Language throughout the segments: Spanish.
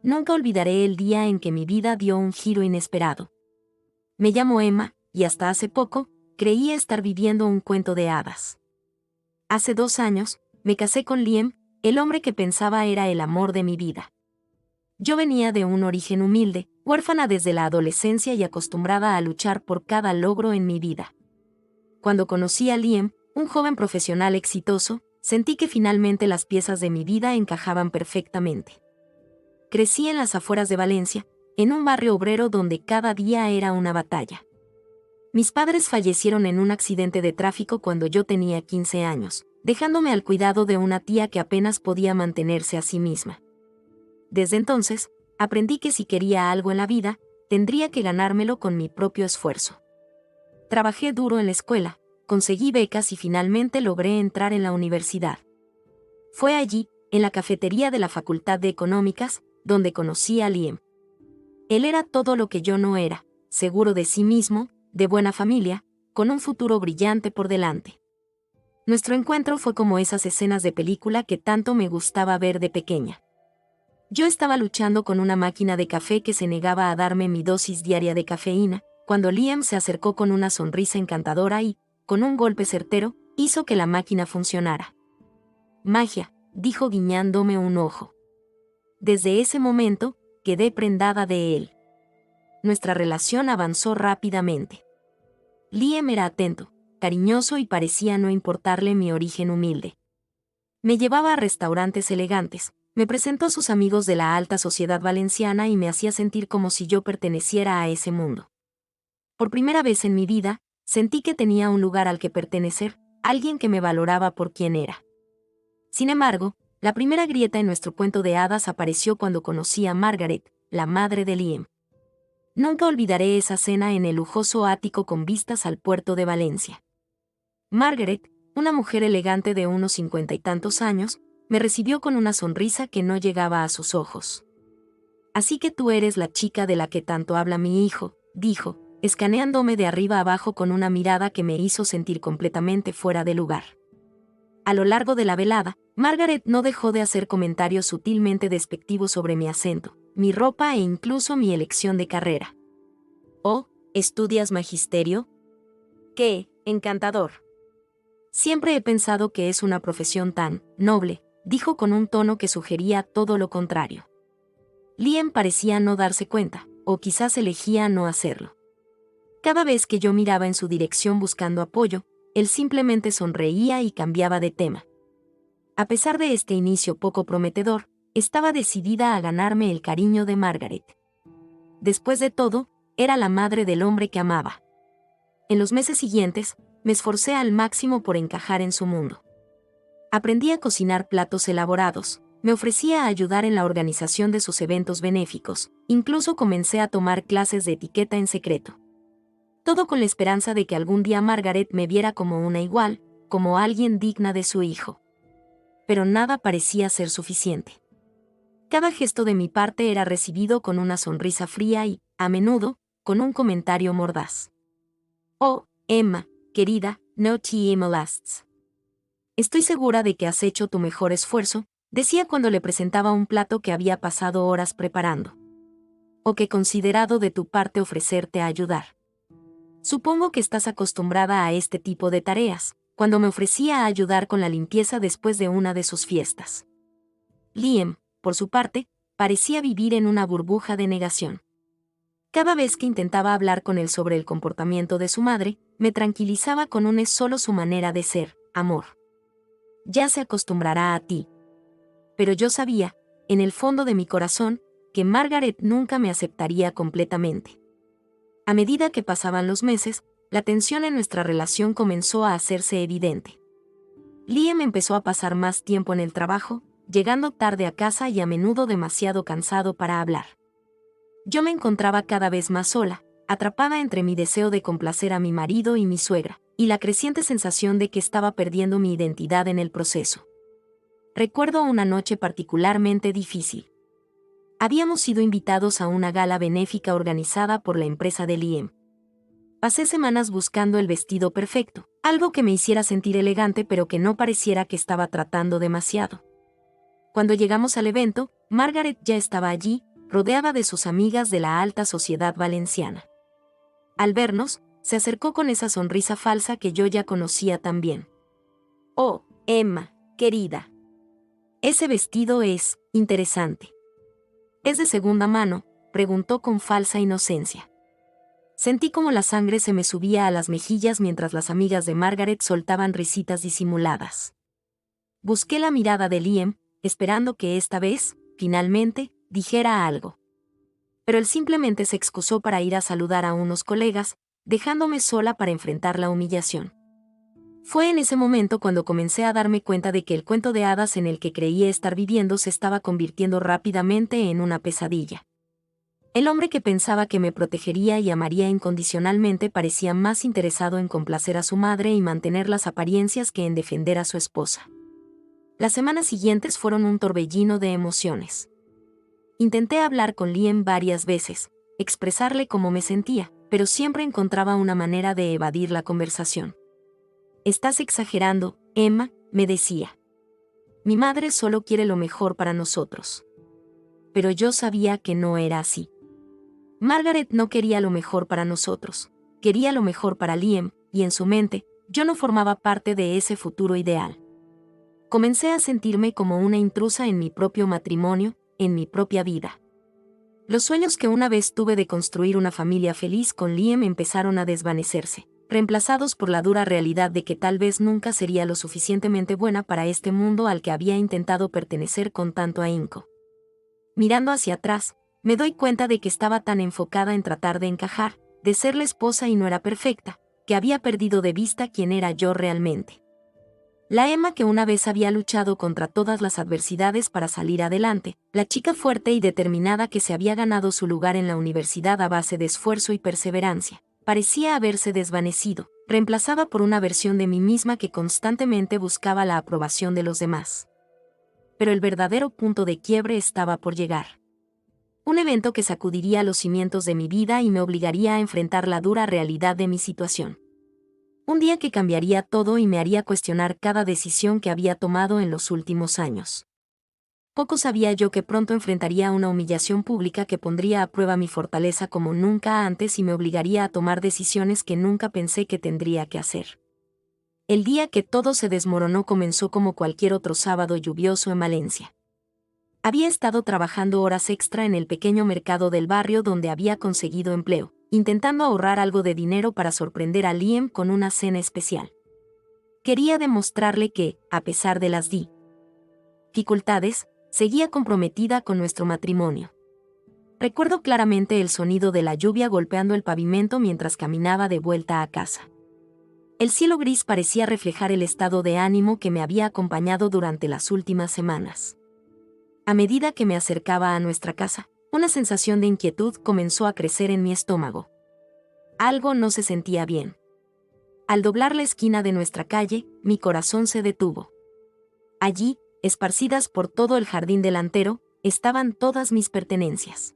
Nunca olvidaré el día en que mi vida dio un giro inesperado. Me llamo Emma, y hasta hace poco, creía estar viviendo un cuento de hadas. Hace 2 años, me casé con Liam, el hombre que pensaba era el amor de mi vida. Yo venía de un origen humilde, huérfana desde la adolescencia y acostumbrada a luchar por cada logro en mi vida. Cuando conocí a Liam, un joven profesional exitoso, sentí que finalmente las piezas de mi vida encajaban perfectamente. Crecí en las afueras de Valencia, en un barrio obrero donde cada día era una batalla. Mis padres fallecieron en un accidente de tráfico cuando yo tenía 15 años, dejándome al cuidado de una tía que apenas podía mantenerse a sí misma. Desde entonces, aprendí que si quería algo en la vida, tendría que ganármelo con mi propio esfuerzo. Trabajé duro en la escuela, conseguí becas y finalmente logré entrar en la universidad. Fue allí, en la cafetería de la Facultad de Económicas, donde conocí a Liam. Él era todo lo que yo no era, seguro de sí mismo, de buena familia, con un futuro brillante por delante. Nuestro encuentro fue como esas escenas de película que tanto me gustaba ver de pequeña. Yo estaba luchando con una máquina de café que se negaba a darme mi dosis diaria de cafeína, cuando Liam se acercó con una sonrisa encantadora y, con un golpe certero, hizo que la máquina funcionara. Magia, dijo guiñándome un ojo. Desde ese momento, quedé prendada de él. Nuestra relación avanzó rápidamente. Liam era atento, cariñoso y parecía no importarle mi origen humilde. Me llevaba a restaurantes elegantes, me presentó a sus amigos de la alta sociedad valenciana y me hacía sentir como si yo perteneciera a ese mundo. Por primera vez en mi vida, sentí que tenía un lugar al que pertenecer, alguien que me valoraba por quien era. Sin embargo, la primera grieta en nuestro cuento de hadas apareció cuando conocí a Margaret, la madre de Liam. Nunca olvidaré esa cena en el lujoso ático con vistas al puerto de Valencia. Margaret, una mujer elegante de unos 50 y tantos años, me recibió con una sonrisa que no llegaba a sus ojos. «Así que tú eres la chica de la que tanto habla mi hijo», dijo, escaneándome de arriba abajo con una mirada que me hizo sentir completamente fuera de lugar. A lo largo de la velada, Margaret no dejó de hacer comentarios sutilmente despectivos sobre mi acento, mi ropa e incluso mi elección de carrera. «Oh, ¿estudias magisterio? ¡Qué encantador! Siempre he pensado que es una profesión tan noble», dijo con un tono que sugería todo lo contrario. Liam parecía no darse cuenta, o quizás elegía no hacerlo. Cada vez que yo miraba en su dirección buscando apoyo, él simplemente sonreía y cambiaba de tema. A pesar de este inicio poco prometedor, estaba decidida a ganarme el cariño de Margaret. Después de todo, era la madre del hombre que amaba. En los meses siguientes, me esforcé al máximo por encajar en su mundo. Aprendí a cocinar platos elaborados, me ofrecía a ayudar en la organización de sus eventos benéficos, incluso comencé a tomar clases de etiqueta en secreto. Todo con la esperanza de que algún día Margaret me viera como una igual, como alguien digna de su hijo. Pero nada parecía ser suficiente. Cada gesto de mi parte era recibido con una sonrisa fría y, a menudo, con un comentario mordaz. «Oh, Emma, querida, no te molestes. Estoy segura de que has hecho tu mejor esfuerzo», decía cuando le presentaba un plato que había pasado horas preparando. «O que he considerado de tu parte ofrecerte a ayudar. Supongo que estás acostumbrada a este tipo de tareas», cuando me ofrecía a ayudar con la limpieza después de una de sus fiestas. Liam, por su parte, parecía vivir en una burbuja de negación. Cada vez que intentaba hablar con él sobre el comportamiento de su madre, me tranquilizaba con un «es solo su manera de ser, amor. Ya se acostumbrará a ti». Pero yo sabía, en el fondo de mi corazón, que Margaret nunca me aceptaría completamente. A medida que pasaban los meses, la tensión en nuestra relación comenzó a hacerse evidente. Liam empezó a pasar más tiempo en el trabajo, llegando tarde a casa y a menudo demasiado cansado para hablar. Yo me encontraba cada vez más sola, atrapada entre mi deseo de complacer a mi marido y mi suegra, y la creciente sensación de que estaba perdiendo mi identidad en el proceso. Recuerdo una noche particularmente difícil. Habíamos sido invitados a una gala benéfica organizada por la empresa de Liam. Pasé semanas buscando el vestido perfecto, algo que me hiciera sentir elegante pero que no pareciera que estaba tratando demasiado. Cuando llegamos al evento, Margaret ya estaba allí, rodeada de sus amigas de la alta sociedad valenciana. Al vernos, se acercó con esa sonrisa falsa que yo ya conocía tan bien. «Oh, Emma, querida. Ese vestido es interesante». «¿Es de segunda mano?», preguntó con falsa inocencia. Sentí como la sangre se me subía a las mejillas mientras las amigas de Margaret soltaban risitas disimuladas. Busqué la mirada de Liam, esperando que esta vez, finalmente, dijera algo. Pero él simplemente se excusó para ir a saludar a unos colegas, dejándome sola para enfrentar la humillación. Fue en ese momento cuando comencé a darme cuenta de que el cuento de hadas en el que creía estar viviendo se estaba convirtiendo rápidamente en una pesadilla. El hombre que pensaba que me protegería y amaría incondicionalmente parecía más interesado en complacer a su madre y mantener las apariencias que en defender a su esposa. Las semanas siguientes fueron un torbellino de emociones. Intenté hablar con Liam varias veces, expresarle cómo me sentía, pero siempre encontraba una manera de evadir la conversación. «Estás exagerando, Emma», me decía. «Mi madre solo quiere lo mejor para nosotros». Pero yo sabía que no era así. Margaret no quería lo mejor para nosotros, quería lo mejor para Liam, y en su mente, yo no formaba parte de ese futuro ideal. Comencé a sentirme como una intrusa en mi propio matrimonio, en mi propia vida. Los sueños que una vez tuve de construir una familia feliz con Liam empezaron a desvanecerse, reemplazados por la dura realidad de que tal vez nunca sería lo suficientemente buena para este mundo al que había intentado pertenecer con tanto ahínco. Mirando hacia atrás, me doy cuenta de que estaba tan enfocada en tratar de encajar, de ser la esposa y no era perfecta, que había perdido de vista quién era yo realmente. La Emma que una vez había luchado contra todas las adversidades para salir adelante, la chica fuerte y determinada que se había ganado su lugar en la universidad a base de esfuerzo y perseverancia, parecía haberse desvanecido, reemplazada por una versión de mí misma que constantemente buscaba la aprobación de los demás. Pero el verdadero punto de quiebre estaba por llegar. Un evento que sacudiría los cimientos de mi vida y me obligaría a enfrentar la dura realidad de mi situación. Un día que cambiaría todo y me haría cuestionar cada decisión que había tomado en los últimos años. Poco sabía yo que pronto enfrentaría una humillación pública que pondría a prueba mi fortaleza como nunca antes y me obligaría a tomar decisiones que nunca pensé que tendría que hacer. El día que todo se desmoronó comenzó como cualquier otro sábado lluvioso en Valencia. Había estado trabajando horas extra en el pequeño mercado del barrio donde había conseguido empleo, intentando ahorrar algo de dinero para sorprender a Liam con una cena especial. Quería demostrarle que, a pesar de las dificultades, seguía comprometida con nuestro matrimonio. Recuerdo claramente el sonido de la lluvia golpeando el pavimento mientras caminaba de vuelta a casa. El cielo gris parecía reflejar el estado de ánimo que me había acompañado durante las últimas semanas. A medida que me acercaba a nuestra casa, una sensación de inquietud comenzó a crecer en mi estómago. Algo no se sentía bien. Al doblar la esquina de nuestra calle, mi corazón se detuvo. Allí, esparcidas por todo el jardín delantero, estaban todas mis pertenencias.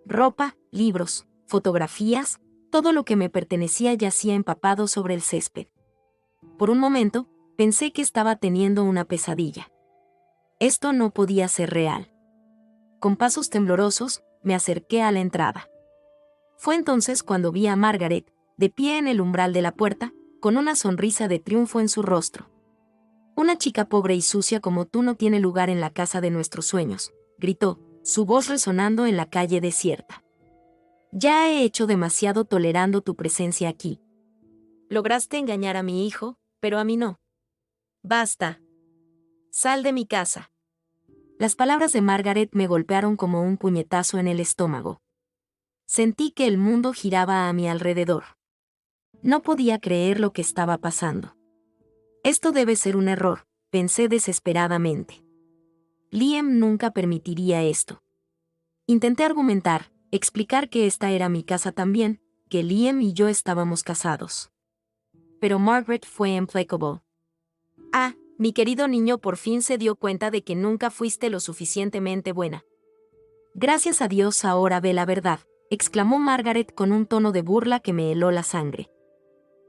Ropa, libros, fotografías, todo lo que me pertenecía yacía empapado sobre el césped. Por un momento, pensé que estaba teniendo una pesadilla. Esto no podía ser real. Con pasos temblorosos, me acerqué a la entrada. Fue entonces cuando vi a Margaret, de pie en el umbral de la puerta, con una sonrisa de triunfo en su rostro. «Una chica pobre y sucia como tú no tiene lugar en la casa de nuestros sueños», gritó, su voz resonando en la calle desierta. «Ya he hecho demasiado tolerando tu presencia aquí. Lograste engañar a mi hijo, pero a mí no. Basta. Sal de mi casa». Las palabras de Margaret me golpearon como un puñetazo en el estómago. Sentí que el mundo giraba a mi alrededor. No podía creer lo que estaba pasando. Esto debe ser un error, pensé desesperadamente. Liam nunca permitiría esto. Intenté argumentar, explicar que esta era mi casa también, que Liam y yo estábamos casados. Pero Margaret fue implacable. «Ah, mi querido niño por fin se dio cuenta de que nunca fuiste lo suficientemente buena. Gracias a Dios ahora ve la verdad», exclamó Margaret con un tono de burla que me heló la sangre.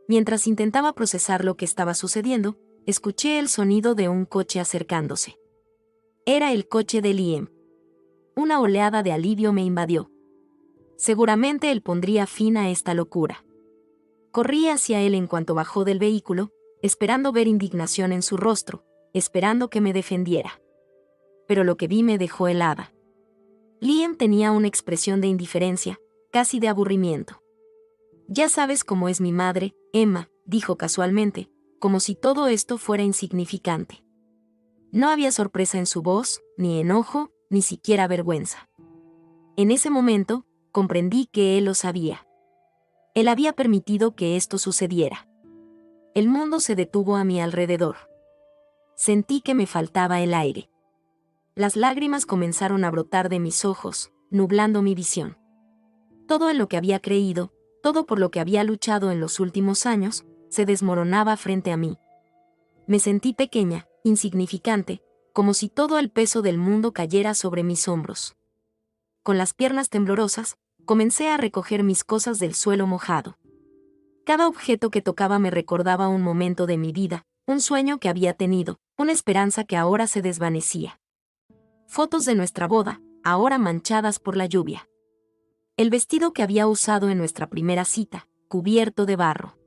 Mientras intentaba procesar lo que estaba sucediendo, escuché el sonido de un coche acercándose. Era el coche de Liam. una oleada de alivio me invadió. Seguramente él pondría fin a esta locura. Corrí hacia él en cuanto bajó del vehículo, esperando ver indignación en su rostro, esperando que me defendiera. Pero lo que vi me dejó helada. Liam tenía una expresión de indiferencia, casi de aburrimiento. «Ya sabes cómo es mi madre, Emma», dijo casualmente, como si todo esto fuera insignificante. No había sorpresa en su voz, ni enojo, ni siquiera vergüenza. En ese momento, comprendí que él lo sabía. Él había permitido que esto sucediera. El mundo se detuvo a mi alrededor. Sentí que me faltaba el aire. Las lágrimas comenzaron a brotar de mis ojos, nublando mi visión. Todo en lo que había creído, todo por lo que había luchado en los últimos años, se desmoronaba frente a mí. Me sentí pequeña, insignificante, como si todo el peso del mundo cayera sobre mis hombros. Con las piernas temblorosas, comencé a recoger mis cosas del suelo mojado. Cada objeto que tocaba me recordaba un momento de mi vida, un sueño que había tenido, una esperanza que ahora se desvanecía. Fotos de nuestra boda, ahora manchadas por la lluvia. El vestido que había usado en nuestra primera cita, cubierto de barro.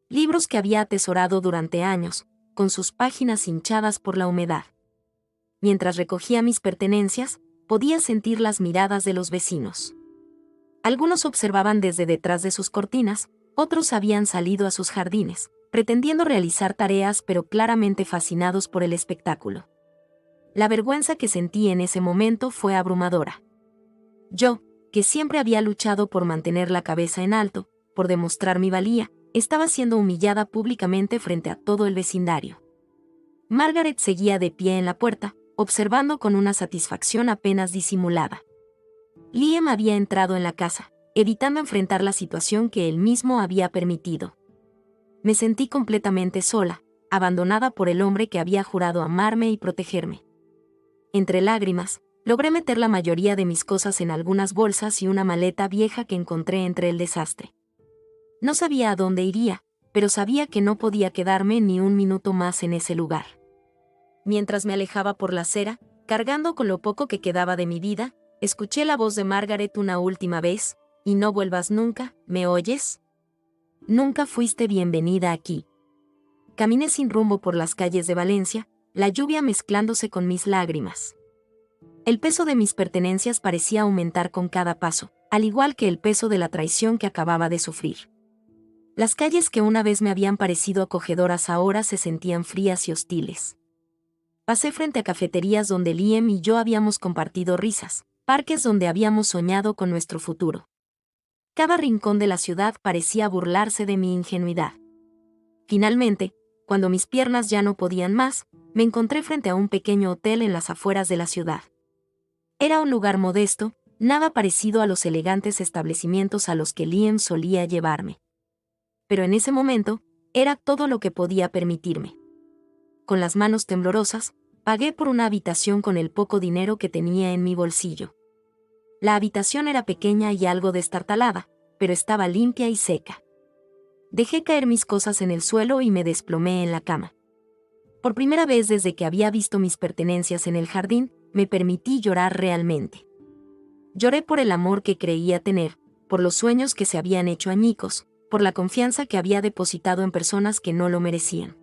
Libros que había atesorado durante años, con sus páginas hinchadas por la humedad. Mientras recogía mis pertenencias, podía sentir las miradas de los vecinos. Algunos observaban desde detrás de sus cortinas, otros habían salido a sus jardines, pretendiendo realizar tareas pero claramente fascinados por el espectáculo. La vergüenza que sentí en ese momento fue abrumadora. Yo, que siempre había luchado por mantener la cabeza en alto, por demostrar mi valía, estaba siendo humillada públicamente frente a todo el vecindario. Margaret seguía de pie en la puerta, observando con una satisfacción apenas disimulada. Liam había entrado en la casa, evitando enfrentar la situación que él mismo había permitido. Me sentí completamente sola, abandonada por el hombre que había jurado amarme y protegerme. Entre lágrimas, logré meter la mayoría de mis cosas en algunas bolsas y una maleta vieja que encontré entre el desastre. No sabía a dónde iría, pero sabía que no podía quedarme ni un minuto más en ese lugar. Mientras me alejaba por la acera, cargando con lo poco que quedaba de mi vida, escuché la voz de Margaret una última vez: «Y no vuelvas nunca, ¿me oyes? Nunca fuiste bienvenida aquí». Caminé sin rumbo por las calles de Valencia, la lluvia mezclándose con mis lágrimas. El peso de mis pertenencias parecía aumentar con cada paso, al igual que el peso de la traición que acababa de sufrir. Las calles que una vez me habían parecido acogedoras ahora se sentían frías y hostiles. Pasé frente a cafeterías donde Liam y yo habíamos compartido risas, parques donde habíamos soñado con nuestro futuro. Cada rincón de la ciudad parecía burlarse de mi ingenuidad. Finalmente, cuando mis piernas ya no podían más, me encontré frente a un pequeño hotel en las afueras de la ciudad. Era un lugar modesto, nada parecido a los elegantes establecimientos a los que Liam solía llevarme. Pero en ese momento, era todo lo que podía permitirme. Con las manos temblorosas, pagué por una habitación con el poco dinero que tenía en mi bolsillo. La habitación era pequeña y algo destartalada, pero estaba limpia y seca. Dejé caer mis cosas en el suelo y me desplomé en la cama. Por primera vez desde que había visto mis pertenencias en el jardín, me permití llorar realmente. Lloré por el amor que creía tener, por los sueños que se habían hecho añicos, por la confianza que había depositado en personas que no lo merecían.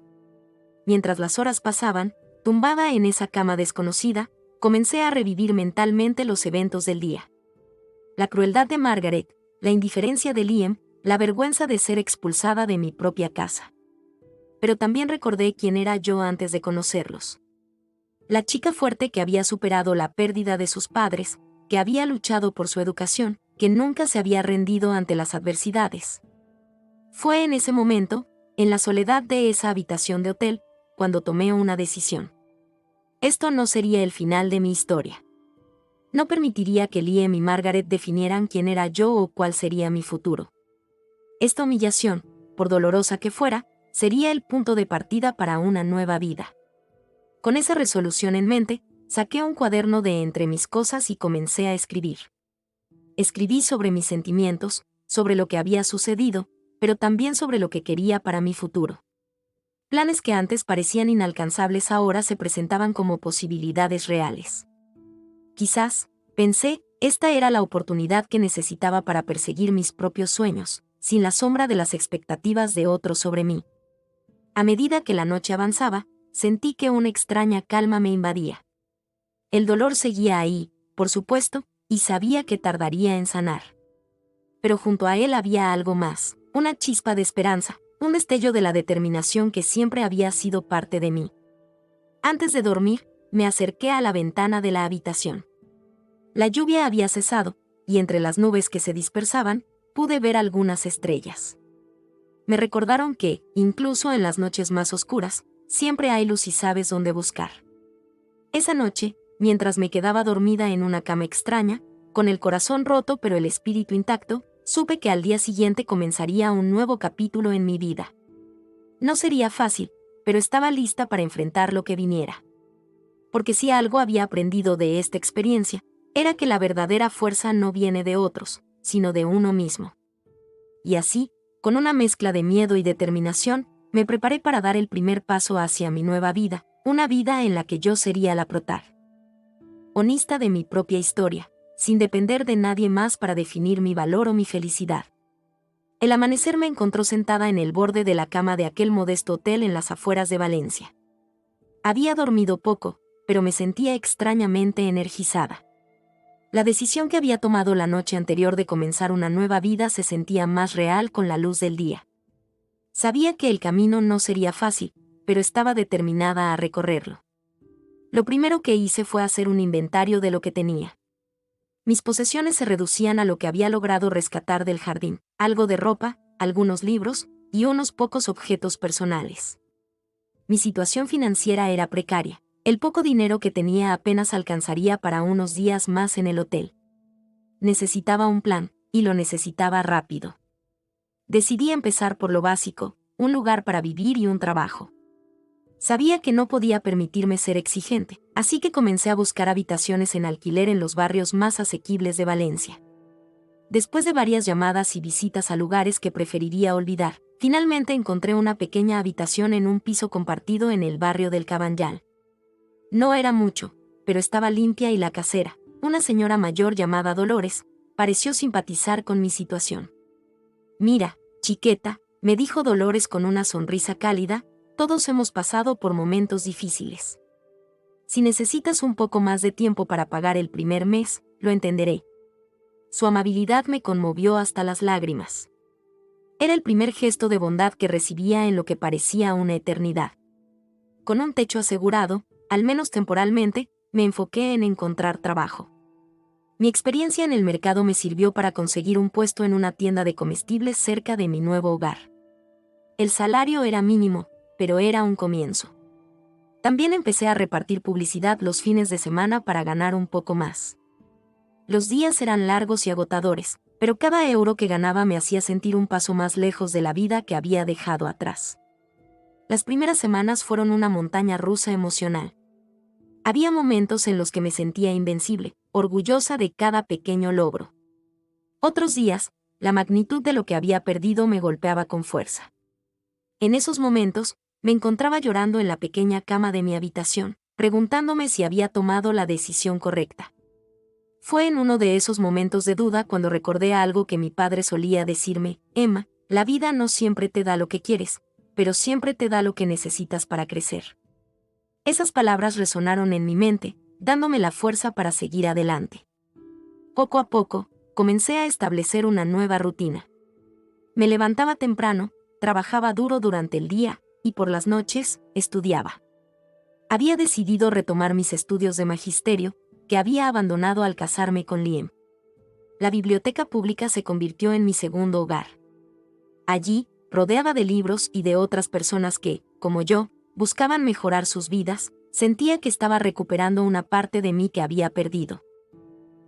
Mientras las horas pasaban, tumbada en esa cama desconocida, comencé a revivir mentalmente los eventos del día. La crueldad de Margaret, la indiferencia de Liam, la vergüenza de ser expulsada de mi propia casa. Pero también recordé quién era yo antes de conocerlos. La chica fuerte que había superado la pérdida de sus padres, que había luchado por su educación, que nunca se había rendido ante las adversidades. Fue en ese momento, en la soledad de esa habitación de hotel, cuando tomé una decisión. Esto no sería el final de mi historia. No permitiría que Liam y Margaret definieran quién era yo o cuál sería mi futuro. Esta humillación, por dolorosa que fuera, sería el punto de partida para una nueva vida. Con esa resolución en mente, saqué un cuaderno de entre mis cosas y comencé a escribir. Escribí sobre mis sentimientos, sobre lo que había sucedido, pero también sobre lo que quería para mi futuro. Planes que antes parecían inalcanzables ahora se presentaban como posibilidades reales. Quizás, Pensé, esta era la oportunidad que necesitaba para perseguir mis propios sueños, sin la sombra de las expectativas de otros sobre mí. A medida que la noche avanzaba, sentí que una extraña calma me invadía. El dolor seguía ahí, por supuesto, y sabía que tardaría en sanar. Pero junto a él había algo más, una chispa de esperanza, un destello de la determinación que siempre había sido parte de mí. Antes de dormir, me acerqué a la ventana de la habitación. La lluvia había cesado, y entre las nubes que se dispersaban, pude ver algunas estrellas. Me recordaron que, incluso en las noches más oscuras, siempre hay luz y sabes dónde buscar. Esa noche, mientras me quedaba dormida en una cama extraña, con el corazón roto pero el espíritu intacto, supe que al día siguiente comenzaría un nuevo capítulo en mi vida. No sería fácil, pero estaba lista para enfrentar lo que viniera. Porque si algo había aprendido de esta experiencia, era que la verdadera fuerza no viene de otros, sino de uno mismo. Y así, con una mezcla de miedo y determinación, me preparé para dar el primer paso hacia mi nueva vida, una vida en la que yo sería la protagonista de mi propia historia, sin depender de nadie más para definir mi valor o mi felicidad. El amanecer me encontró sentada en el borde de la cama de aquel modesto hotel en las afueras de Valencia. Había dormido poco, pero me sentía extrañamente energizada. La decisión que había tomado la noche anterior de comenzar una nueva vida se sentía más real con la luz del día. Sabía que el camino no sería fácil, pero estaba determinada a recorrerlo. Lo primero que hice fue hacer un inventario de lo que tenía. Mis posesiones se reducían a lo que había logrado rescatar del jardín, algo de ropa, algunos libros y unos pocos objetos personales. Mi situación financiera era precaria. El poco dinero que tenía apenas alcanzaría para unos días más en el hotel. Necesitaba un plan, y lo necesitaba rápido. Decidí empezar por lo básico, un lugar para vivir y un trabajo. Sabía que no podía permitirme ser exigente, así que comencé a buscar habitaciones en alquiler en los barrios más asequibles de Valencia. Después de varias llamadas y visitas a lugares que preferiría olvidar, finalmente encontré una pequeña habitación en un piso compartido en el barrio del Cabanyal. No era mucho, pero estaba limpia y la casera, una señora mayor llamada Dolores, pareció simpatizar con mi situación. «Mira, chiqueta», me dijo Dolores con una sonrisa cálida, «todos hemos pasado por momentos difíciles. Si necesitas un poco más de tiempo para pagar el primer mes, lo entenderé». Su amabilidad me conmovió hasta las lágrimas. Era el primer gesto de bondad que recibía en lo que parecía una eternidad. Con un techo asegurado, al menos temporalmente, me enfoqué en encontrar trabajo. Mi experiencia en el mercado me sirvió para conseguir un puesto en una tienda de comestibles cerca de mi nuevo hogar. El salario era mínimo, pero era un comienzo. También empecé a repartir publicidad los fines de semana para ganar un poco más. Los días eran largos y agotadores, pero cada euro que ganaba me hacía sentir un paso más lejos de la vida que había dejado atrás. Las primeras semanas fueron una montaña rusa emocional. Había momentos en los que me sentía invencible, orgullosa de cada pequeño logro. Otros días, la magnitud de lo que había perdido me golpeaba con fuerza. En esos momentos, me encontraba llorando en la pequeña cama de mi habitación, preguntándome si había tomado la decisión correcta. Fue en uno de esos momentos de duda cuando recordé algo que mi padre solía decirme: «Emma, la vida no siempre te da lo que quieres, pero siempre te da lo que necesitas para crecer». Esas palabras resonaron en mi mente, dándome la fuerza para seguir adelante. Poco a poco, comencé a establecer una nueva rutina. Me levantaba temprano, trabajaba duro durante el día, y por las noches, estudiaba. Había decidido retomar mis estudios de magisterio, que había abandonado al casarme con Liam. La biblioteca pública se convirtió en mi segundo hogar. Allí, rodeada de libros y de otras personas que, como yo, buscaban mejorar sus vidas, sentía que estaba recuperando una parte de mí que había perdido.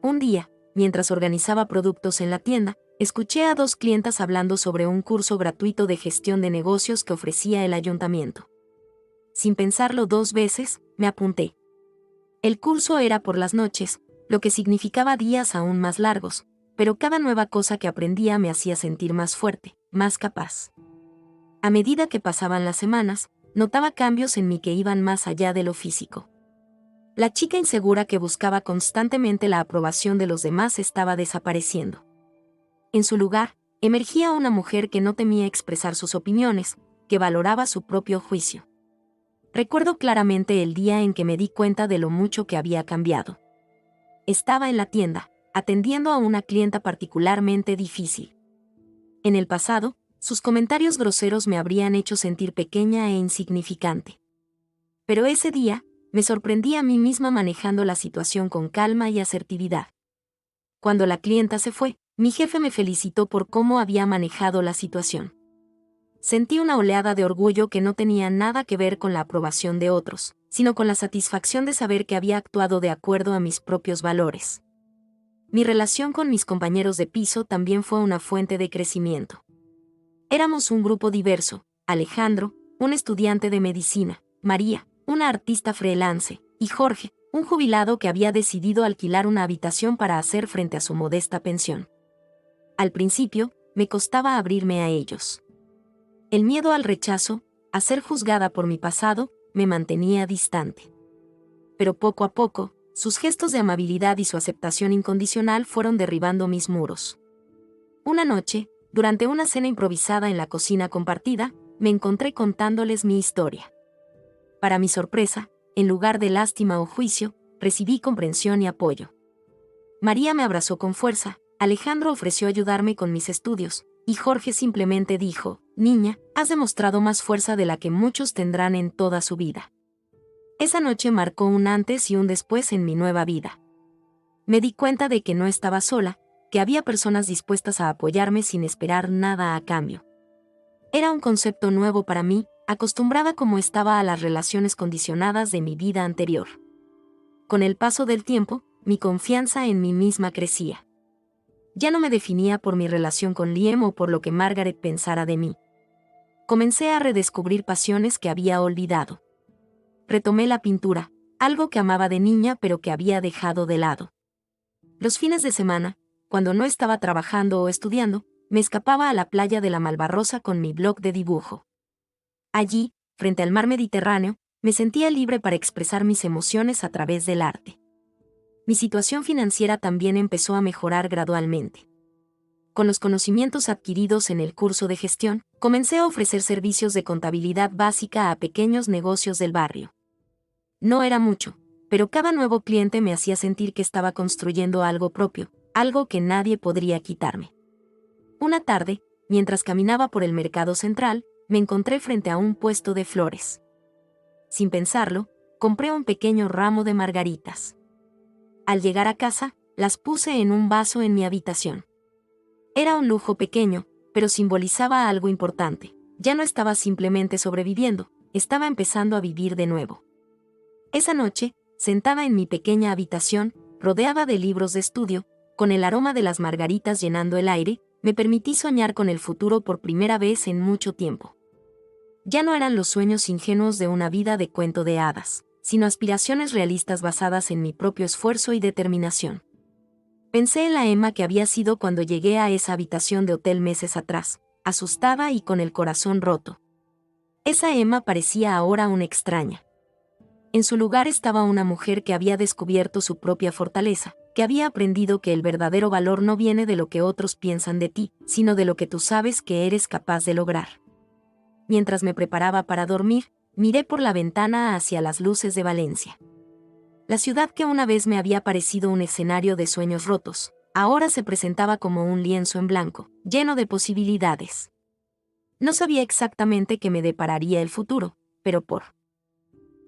Un día, mientras organizaba productos en la tienda, escuché a 2 clientas hablando sobre un curso gratuito de gestión de negocios que ofrecía el ayuntamiento. Sin pensarlo 2 veces, me apunté. El curso era por las noches, lo que significaba días aún más largos, pero cada nueva cosa que aprendía me hacía sentir más fuerte, más capaz. A medida que pasaban las semanas, notaba cambios en mí que iban más allá de lo físico. La chica insegura que buscaba constantemente la aprobación de los demás estaba desapareciendo. En su lugar, emergía una mujer que no temía expresar sus opiniones, que valoraba su propio juicio. Recuerdo claramente el día en que me di cuenta de lo mucho que había cambiado. Estaba en la tienda, atendiendo a una clienta particularmente difícil. En el pasado, sus comentarios groseros me habrían hecho sentir pequeña e insignificante. Pero ese día, me sorprendí a mí misma manejando la situación con calma y asertividad. Cuando la clienta se fue, mi jefe me felicitó por cómo había manejado la situación. Sentí una oleada de orgullo que no tenía nada que ver con la aprobación de otros, sino con la satisfacción de saber que había actuado de acuerdo a mis propios valores. Mi relación con mis compañeros de piso también fue una fuente de crecimiento. Éramos un grupo diverso: Alejandro, un estudiante de medicina; María, una artista freelance; y Jorge, un jubilado que había decidido alquilar una habitación para hacer frente a su modesta pensión. Al principio, me costaba abrirme a ellos. El miedo al rechazo, a ser juzgada por mi pasado, me mantenía distante. Pero poco a poco, sus gestos de amabilidad y su aceptación incondicional fueron derribando mis muros. Una noche, durante una cena improvisada en la cocina compartida, me encontré contándoles mi historia. Para mi sorpresa, en lugar de lástima o juicio, recibí comprensión y apoyo. María me abrazó con fuerza, Alejandro ofreció ayudarme con mis estudios, y Jorge simplemente dijo: «Niña, has demostrado más fuerza de la que muchos tendrán en toda su vida». Esa noche marcó un antes y un después en mi nueva vida. Me di cuenta de que no estaba sola, que había personas dispuestas a apoyarme sin esperar nada a cambio. Era un concepto nuevo para mí, acostumbrada como estaba a las relaciones condicionadas de mi vida anterior. Con el paso del tiempo, mi confianza en mí misma crecía. Ya no me definía por mi relación con Liam o por lo que Margaret pensara de mí. Comencé a redescubrir pasiones que había olvidado. Retomé la pintura, algo que amaba de niña pero que había dejado de lado. Los fines de semana, cuando no estaba trabajando o estudiando, me escapaba a la playa de la Malvarrosa con mi blog de dibujo. Allí, frente al mar Mediterráneo, me sentía libre para expresar mis emociones a través del arte. Mi situación financiera también empezó a mejorar gradualmente. Con los conocimientos adquiridos en el curso de gestión, comencé a ofrecer servicios de contabilidad básica a pequeños negocios del barrio. No era mucho, pero cada nuevo cliente me hacía sentir que estaba construyendo algo propio, algo que nadie podría quitarme. Una tarde, mientras caminaba por el mercado central, me encontré frente a un puesto de flores. Sin pensarlo, compré un pequeño ramo de margaritas. Al llegar a casa, las puse en un vaso en mi habitación. Era un lujo pequeño, pero simbolizaba algo importante. Ya no estaba simplemente sobreviviendo, estaba empezando a vivir de nuevo. Esa noche, sentada en mi pequeña habitación, rodeada de libros de estudio, con el aroma de las margaritas llenando el aire, me permití soñar con el futuro por primera vez en mucho tiempo. Ya no eran los sueños ingenuos de una vida de cuento de hadas, sino aspiraciones realistas basadas en mi propio esfuerzo y determinación. Pensé en la Emma que había sido cuando llegué a esa habitación de hotel meses atrás, asustada y con el corazón roto. Esa Emma parecía ahora una extraña. En su lugar estaba una mujer que había descubierto su propia fortaleza, que había aprendido que el verdadero valor no viene de lo que otros piensan de ti, sino de lo que tú sabes que eres capaz de lograr. Mientras me preparaba para dormir, miré por la ventana hacia las luces de Valencia. La ciudad que una vez me había parecido un escenario de sueños rotos, ahora se presentaba como un lienzo en blanco, lleno de posibilidades. No sabía exactamente qué me depararía el futuro, pero por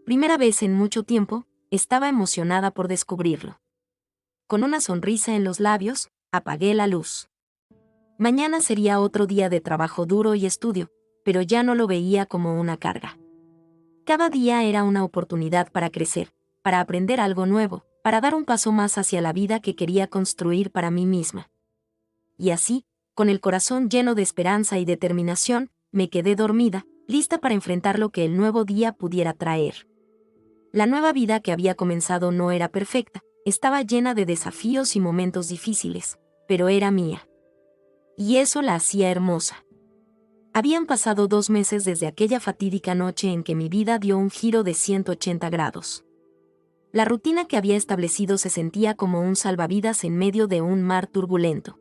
primera vez en mucho tiempo, estaba emocionada por descubrirlo. Con una sonrisa en los labios, apagué la luz. Mañana sería otro día de trabajo duro y estudio, pero ya no lo veía como una carga. Cada día era una oportunidad para crecer, para aprender algo nuevo, para dar un paso más hacia la vida que quería construir para mí misma. Y así, con el corazón lleno de esperanza y determinación, me quedé dormida, lista para enfrentar lo que el nuevo día pudiera traer. La nueva vida que había comenzado no era perfecta, estaba llena de desafíos y momentos difíciles, pero era mía. Y eso la hacía hermosa. Habían pasado 2 meses desde aquella fatídica noche en que mi vida dio un giro de 180 grados. La rutina que había establecido se sentía como un salvavidas en medio de un mar turbulento.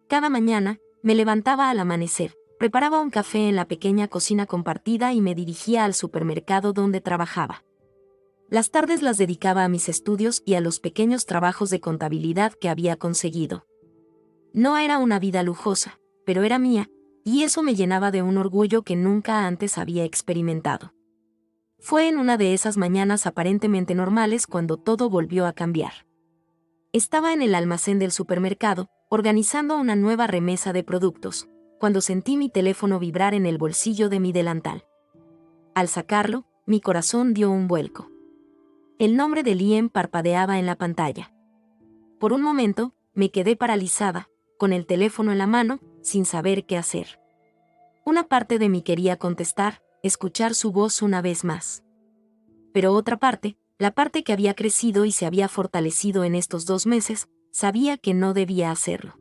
Cada mañana, me levantaba al amanecer, preparaba un café en la pequeña cocina compartida y me dirigía al supermercado donde trabajaba. Las tardes las dedicaba a mis estudios y a los pequeños trabajos de contabilidad que había conseguido. No era una vida lujosa, pero era mía, y eso me llenaba de un orgullo que nunca antes había experimentado. Fue en una de esas mañanas aparentemente normales cuando todo volvió a cambiar. Estaba en el almacén del supermercado, organizando una nueva remesa de productos, cuando sentí mi teléfono vibrar en el bolsillo de mi delantal. Al sacarlo, mi corazón dio un vuelco. El nombre de Liam parpadeaba en la pantalla. Por un momento, me quedé paralizada, con el teléfono en la mano, sin saber qué hacer. Una parte de mí quería contestar, escuchar su voz una vez más. Pero otra parte, la parte que había crecido y se había fortalecido en estos 2 meses, sabía que no debía hacerlo.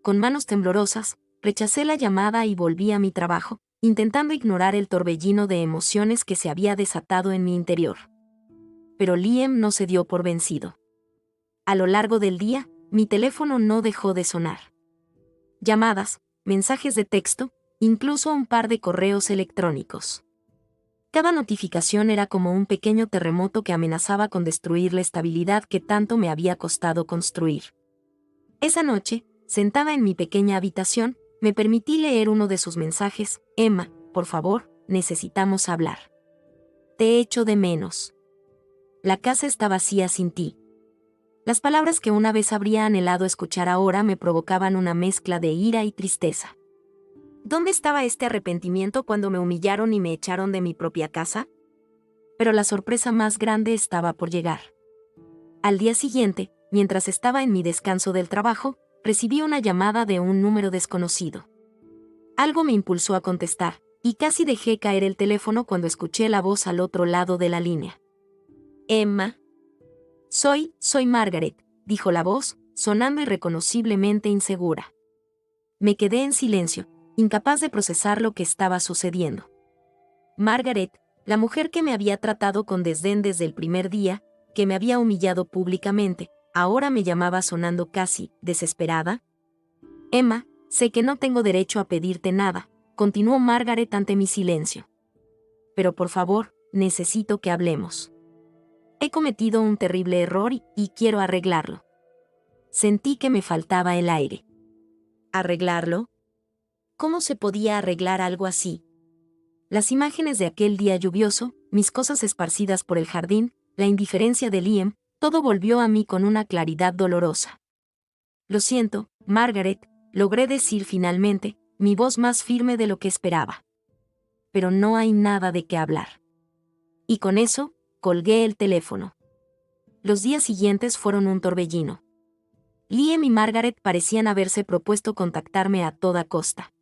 Con manos temblorosas, rechacé la llamada y volví a mi trabajo, intentando ignorar el torbellino de emociones que se había desatado en mi interior. Pero Liam no se dio por vencido. A lo largo del día, mi teléfono no dejó de sonar. Llamadas, mensajes de texto, incluso un par de correos electrónicos. Cada notificación era como un pequeño terremoto que amenazaba con destruir la estabilidad que tanto me había costado construir. Esa noche, sentada en mi pequeña habitación, me permití leer uno de sus mensajes: Emma, por favor, necesitamos hablar. Te echo de menos. La casa está vacía sin ti. Las palabras que una vez habría anhelado escuchar ahora me provocaban una mezcla de ira y tristeza. ¿Dónde estaba este arrepentimiento cuando me humillaron y me echaron de mi propia casa? Pero la sorpresa más grande estaba por llegar. Al día siguiente, mientras estaba en mi descanso del trabajo, recibí una llamada de un número desconocido. Algo me impulsó a contestar, y casi dejé caer el teléfono cuando escuché la voz al otro lado de la línea. Emma. Soy Margaret, dijo la voz, sonando irreconociblemente insegura. Me quedé en silencio, incapaz de procesar lo que estaba sucediendo. Margaret, la mujer que me había tratado con desdén desde el primer día, que me había humillado públicamente, ahora me llamaba sonando casi desesperada. Emma, sé que no tengo derecho a pedirte nada, continuó Margaret ante mi silencio. Pero por favor, necesito que hablemos. He cometido un terrible error y quiero arreglarlo. Sentí que me faltaba el aire. ¿Arreglarlo? ¿Cómo se podía arreglar algo así? Las imágenes de aquel día lluvioso, mis cosas esparcidas por el jardín, la indiferencia de Liam, todo volvió a mí con una claridad dolorosa. Lo siento, Margaret, logré decir finalmente, mi voz más firme de lo que esperaba. Pero no hay nada de qué hablar. Y con eso, colgué el teléfono. Los días siguientes fueron un torbellino. Liam y Margaret parecían haberse propuesto contactarme a toda costa.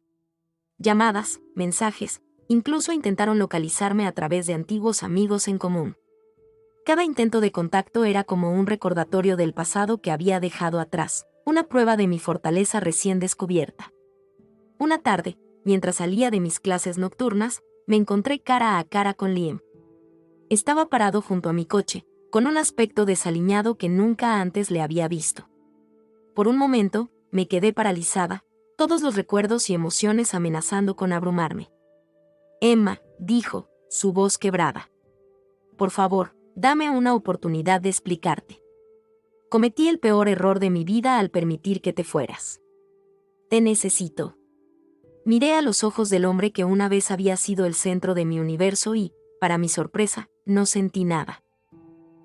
Llamadas, mensajes, incluso intentaron localizarme a través de antiguos amigos en común. Cada intento de contacto era como un recordatorio del pasado que había dejado atrás, una prueba de mi fortaleza recién descubierta. Una tarde, mientras salía de mis clases nocturnas, me encontré cara a cara con Liam. Estaba parado junto a mi coche, con un aspecto desaliñado que nunca antes le había visto. Por un momento, me quedé paralizada, todos los recuerdos y emociones amenazando con abrumarme. Emma, dijo, su voz quebrada. Por favor, dame una oportunidad de explicarte. Cometí el peor error de mi vida al permitir que te fueras. Te necesito. Miré a los ojos del hombre que una vez había sido el centro de mi universo y, para mi sorpresa, no sentí nada.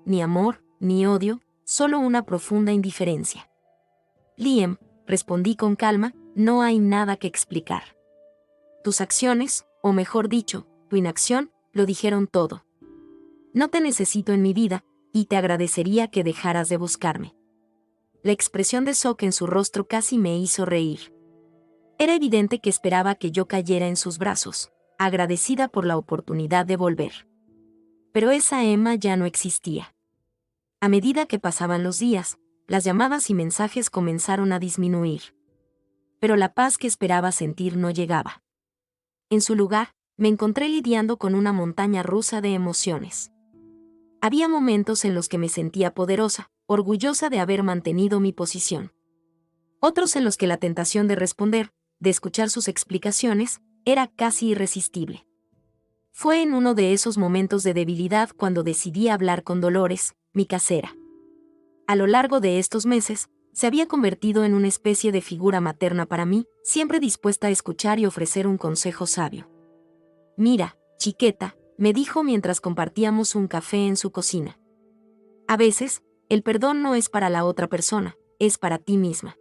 Ni amor, ni odio, solo una profunda indiferencia. Liam, respondí con calma, no hay nada que explicar. Tus acciones, o mejor dicho, tu inacción, lo dijeron todo. No te necesito en mi vida, y te agradecería que dejaras de buscarme. La expresión de shock en su rostro casi me hizo reír. Era evidente que esperaba que yo cayera en sus brazos, agradecida por la oportunidad de volver. Pero esa Emma ya no existía. A medida que pasaban los días, las llamadas y mensajes comenzaron a disminuir. Pero la paz que esperaba sentir no llegaba. En su lugar, me encontré lidiando con una montaña rusa de emociones. Había momentos en los que me sentía poderosa, orgullosa de haber mantenido mi posición. Otros en los que la tentación de responder, de escuchar sus explicaciones, era casi irresistible. Fue en uno de esos momentos de debilidad cuando decidí hablar con Dolores, mi casera. A lo largo de estos meses, se había convertido en una especie de figura materna para mí, siempre dispuesta a escuchar y ofrecer un consejo sabio. Mira, chiqueta, me dijo mientras compartíamos un café en su cocina. A veces, el perdón no es para la otra persona, es para ti misma.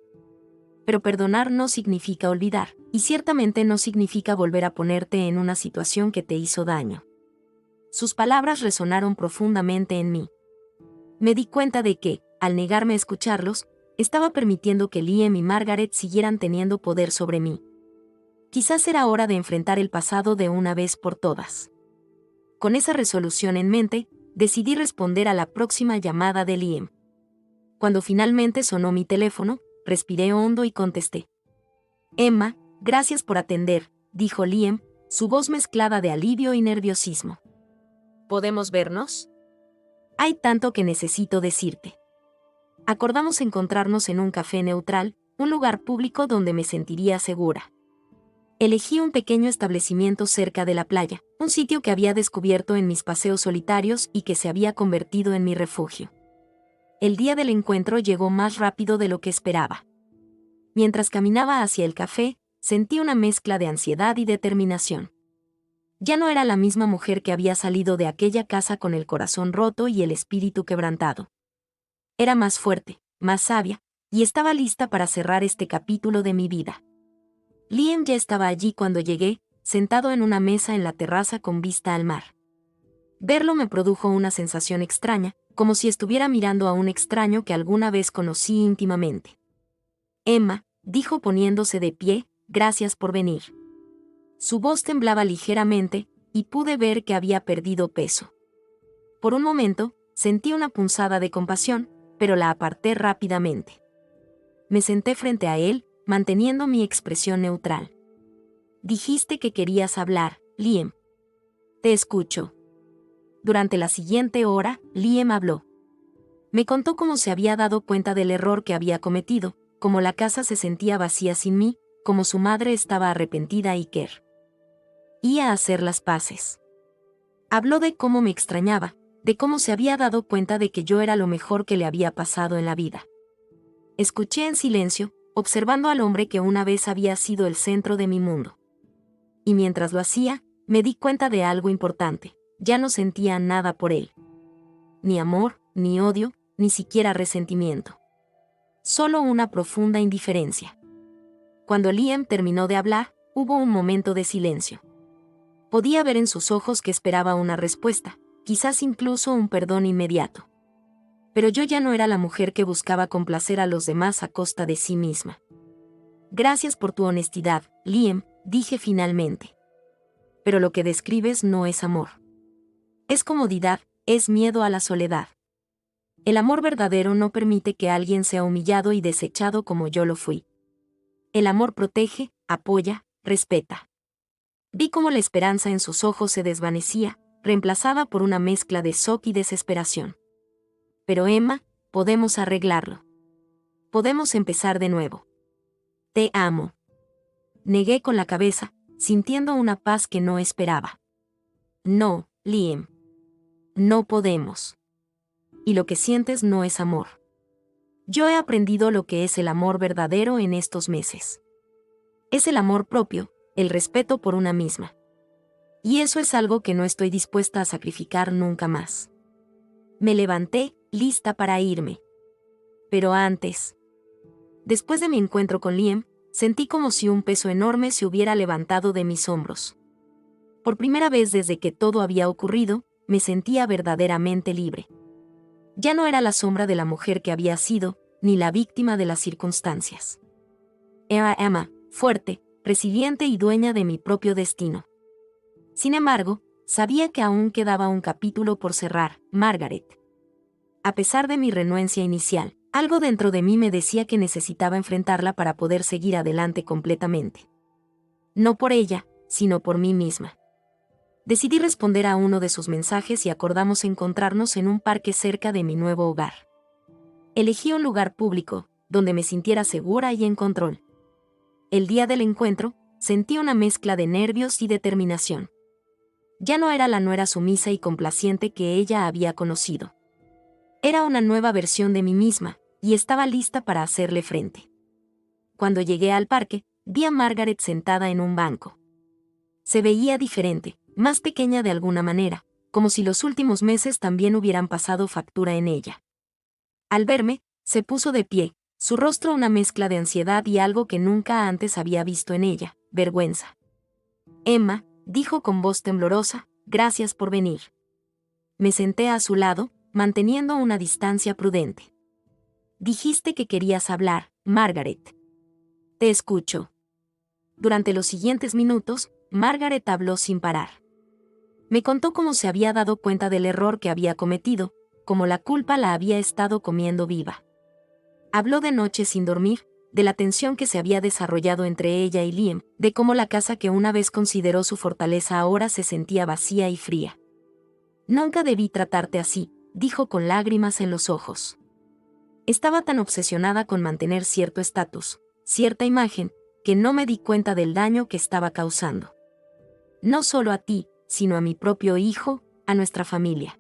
Pero perdonar no significa olvidar, y ciertamente no significa volver a ponerte en una situación que te hizo daño. Sus palabras resonaron profundamente en mí. Me di cuenta de que, al negarme a escucharlos, estaba permitiendo que Liam y Margaret siguieran teniendo poder sobre mí. Quizás era hora de enfrentar el pasado de una vez por todas. Con esa resolución en mente, decidí responder a la próxima llamada de Liam. Cuando finalmente sonó mi teléfono, respiré hondo y contesté. Emma, gracias por atender, dijo Liam, su voz mezclada de alivio y nerviosismo. ¿Podemos vernos? Hay tanto que necesito decirte. Acordamos encontrarnos en un café neutral, un lugar público donde me sentiría segura. Elegí un pequeño establecimiento cerca de la playa, un sitio que había descubierto en mis paseos solitarios y que se había convertido en mi refugio. El día del encuentro llegó más rápido de lo que esperaba. Mientras caminaba hacia el café, sentí una mezcla de ansiedad y determinación. Ya no era la misma mujer que había salido de aquella casa con el corazón roto y el espíritu quebrantado. Era más fuerte, más sabia, y estaba lista para cerrar este capítulo de mi vida. Liam ya estaba allí cuando llegué, sentado en una mesa en la terraza con vista al mar. Verlo me produjo una sensación extraña, como si estuviera mirando a un extraño que alguna vez conocí íntimamente. Emma, dijo poniéndose de pie, gracias por venir. Su voz temblaba ligeramente, y pude ver que había perdido peso. Por un momento, sentí una punzada de compasión, pero la aparté rápidamente. Me senté frente a él, manteniendo mi expresión neutral. Dijiste que querías hablar, Liam. Te escucho. Durante la siguiente hora, Liam habló. Me contó cómo se había dado cuenta del error que había cometido, cómo la casa se sentía vacía sin mí, cómo su madre estaba arrepentida y quería hacer las paces. Habló de cómo me extrañaba, de cómo se había dado cuenta de que yo era lo mejor que le había pasado en la vida. Escuché en silencio, observando al hombre que una vez había sido el centro de mi mundo. Y mientras lo hacía, me di cuenta de algo importante. Ya no sentía nada por él. Ni amor, ni odio, ni siquiera resentimiento. Solo una profunda indiferencia. Cuando Liam terminó de hablar, hubo un momento de silencio. Podía ver en sus ojos que esperaba una respuesta, quizás incluso un perdón inmediato. Pero yo ya no era la mujer que buscaba complacer a los demás a costa de sí misma. Gracias por tu honestidad, Liam, dije finalmente. Pero lo que describes no es amor. Es comodidad, es miedo a la soledad. El amor verdadero no permite que alguien sea humillado y desechado como yo lo fui. El amor protege, apoya, respeta. Vi cómo la esperanza en sus ojos se desvanecía, reemplazada por una mezcla de shock y desesperación. Pero Emma, podemos arreglarlo. Podemos empezar de nuevo. Te amo. Negué con la cabeza, sintiendo una paz que no esperaba. No, Liam. No podemos. Y lo que sientes no es amor. Yo he aprendido lo que es el amor verdadero en estos meses. Es el amor propio, el respeto por una misma. Y eso es algo que no estoy dispuesta a sacrificar nunca más. Me levanté, lista para irme. Pero antes. Después de mi encuentro con Liam, sentí como si un peso enorme se hubiera levantado de mis hombros. Por primera vez desde que todo había ocurrido, me sentía verdaderamente libre. Ya no era la sombra de la mujer que había sido, ni la víctima de las circunstancias. Era Emma, fuerte, resiliente y dueña de mi propio destino. Sin embargo, sabía que aún quedaba un capítulo por cerrar, Margaret. A pesar de mi renuencia inicial, algo dentro de mí me decía que necesitaba enfrentarla para poder seguir adelante completamente. No por ella, sino por mí misma. Decidí responder a uno de sus mensajes y acordamos encontrarnos en un parque cerca de mi nuevo hogar. Elegí un lugar público, donde me sintiera segura y en control. El día del encuentro, sentí una mezcla de nervios y determinación. Ya no era la nuera sumisa y complaciente que ella había conocido. Era una nueva versión de mí misma, y estaba lista para hacerle frente. Cuando llegué al parque, vi a Margaret sentada en un banco. Se veía diferente, más pequeña de alguna manera, como si los últimos meses también hubieran pasado factura en ella. Al verme, se puso de pie, su rostro una mezcla de ansiedad y algo que nunca antes había visto en ella, vergüenza. Emma, dijo con voz temblorosa, gracias por venir. Me senté a su lado, manteniendo una distancia prudente. Dijiste que querías hablar, Margaret. Te escucho. Durante los siguientes minutos, Margaret habló sin parar. Me contó cómo se había dado cuenta del error que había cometido, cómo la culpa la había estado comiendo viva. Habló de noches sin dormir, de la tensión que se había desarrollado entre ella y Liam, de cómo la casa que una vez consideró su fortaleza ahora se sentía vacía y fría. Nunca debí tratarte así, dijo con lágrimas en los ojos. Estaba tan obsesionada con mantener cierto estatus, cierta imagen, que no me di cuenta del daño que estaba causando. No solo a ti, sino a mi propio hijo, a nuestra familia.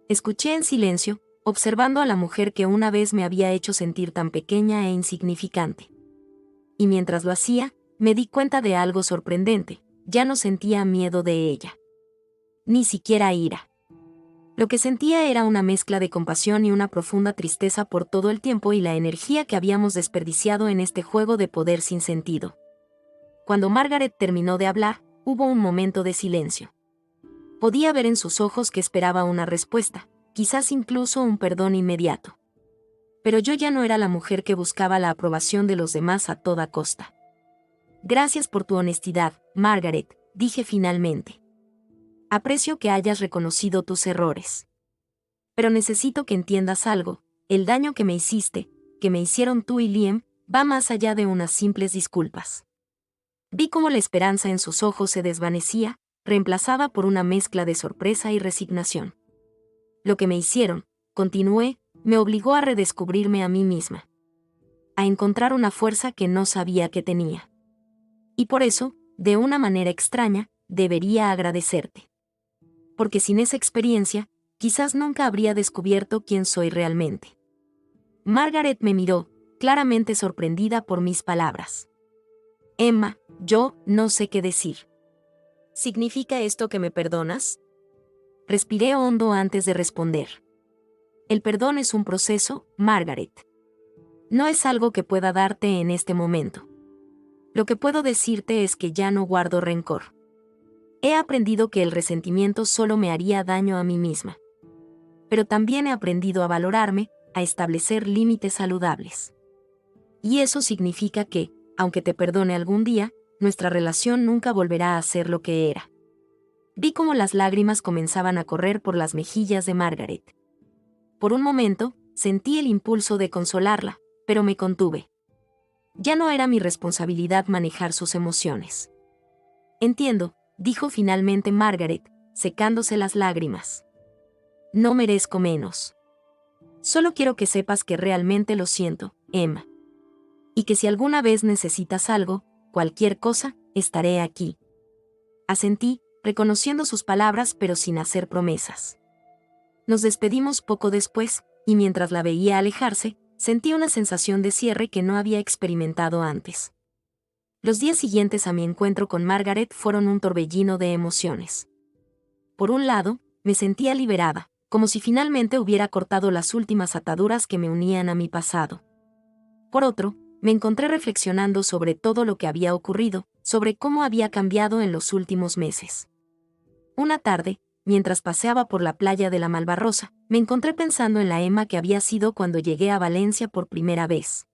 Escuché en silencio, observando a la mujer que una vez me había hecho sentir tan pequeña e insignificante. Y mientras lo hacía, me di cuenta de algo sorprendente, ya no sentía miedo de ella. Ni siquiera ira. Lo que sentía era una mezcla de compasión y una profunda tristeza por todo el tiempo y la energía que habíamos desperdiciado en este juego de poder sin sentido. Cuando Margaret terminó de hablar, hubo un momento de silencio. Podía ver en sus ojos que esperaba una respuesta, quizás incluso un perdón inmediato. Pero yo ya no era la mujer que buscaba la aprobación de los demás a toda costa. Gracias por tu honestidad, Margaret, dije finalmente. Aprecio que hayas reconocido tus errores. Pero necesito que entiendas algo, el daño que me hiciste, que me hicieron tú y Liam, va más allá de unas simples disculpas. Vi cómo la esperanza en sus ojos se desvanecía, reemplazada por una mezcla de sorpresa y resignación. Lo que me hicieron, continué, me obligó a redescubrirme a mí misma. A encontrar una fuerza que no sabía que tenía. Y por eso, de una manera extraña, debería agradecerte. Porque sin esa experiencia, quizás nunca habría descubierto quién soy realmente. Margaret me miró, claramente sorprendida por mis palabras. Emma, yo no sé qué decir. ¿Significa esto que me perdonas? Respiré hondo antes de responder. El perdón es un proceso, Margaret. No es algo que pueda darte en este momento. Lo que puedo decirte es que ya no guardo rencor. He aprendido que el resentimiento solo me haría daño a mí misma. Pero también he aprendido a valorarme, a establecer límites saludables. Y eso significa que, aunque te perdone algún día, nuestra relación nunca volverá a ser lo que era. Vi cómo las lágrimas comenzaban a correr por las mejillas de Margaret. Por un momento, sentí el impulso de consolarla, pero me contuve. Ya no era mi responsabilidad manejar sus emociones. Entiendo, dijo finalmente Margaret, secándose las lágrimas. No merezco menos. Solo quiero que sepas que realmente lo siento, Emma. Y que si alguna vez necesitas algo, cualquier cosa, estaré aquí. Asentí, reconociendo sus palabras pero sin hacer promesas. Nos despedimos poco después, y mientras la veía alejarse, sentí una sensación de cierre que no había experimentado antes. Los días siguientes a mi encuentro con Margaret fueron un torbellino de emociones. Por un lado, me sentía liberada, como si finalmente hubiera cortado las últimas ataduras que me unían a mi pasado. Por otro, me encontré reflexionando sobre todo lo que había ocurrido, sobre cómo había cambiado en los últimos meses. Una tarde, mientras paseaba por la playa de la Malvarrosa, me encontré pensando en la Emma que había sido cuando llegué a Valencia por primera vez.